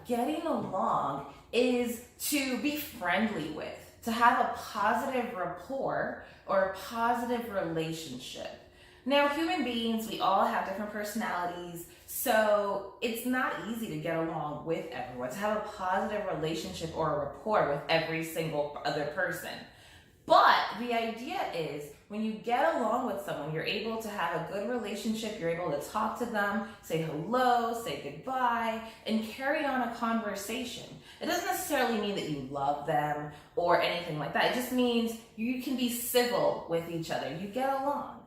getting along is to be friendly with, to have a positive rapport or a positive relationship. Now, human beings, we all have different personalities, so it's not easy to get along with everyone, to have a positive relationship or a rapport with every single other person. But the idea is when you get along with someone, you're able to have a good relationship, you're able to talk to them, say hello, say goodbye, and carry on a conversation. It doesn't necessarily mean that you love them or anything like that. It just means you can be civil with each other. You get along.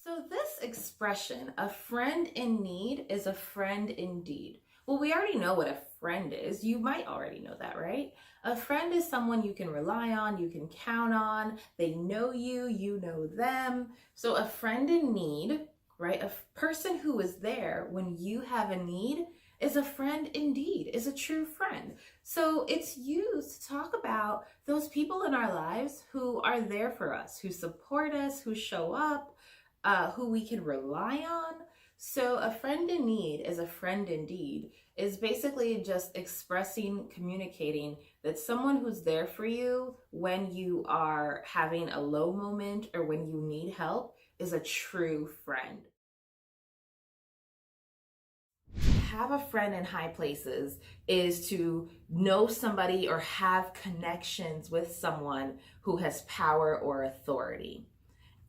So this expression, a friend in need is a friend indeed. Well, we already know what a friend is. You might already know that, right? A friend is someone you can rely on, you can count on. They know you, you know them. So a friend in need, right? A person who is there when you have a need is a friend indeed, is a true friend. So it's used to talk about those people in our lives who are there for us, who support us, who show up, who we can rely on. So a friend in need is a friend indeed, is basically just expressing, communicating that someone who's there for you when you are having a low moment or when you need help is a true friend. Have a friend in high places is to know somebody or have connections with someone who has power or authority.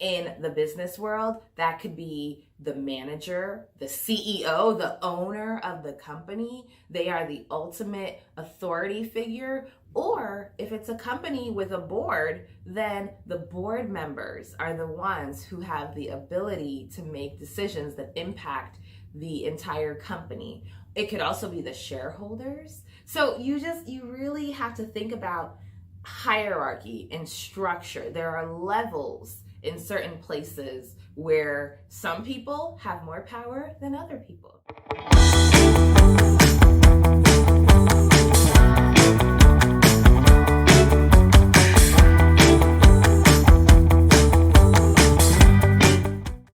In the business world, that could be the manager, the CEO, the owner of the company. They are the ultimate authority figure. Or if it's a company with a board, then the board members are the ones who have the ability to make decisions that impact the entire company. It could also be the shareholders. So you really have to think about hierarchy and structure. There are levels in certain places where some people have more power than other people.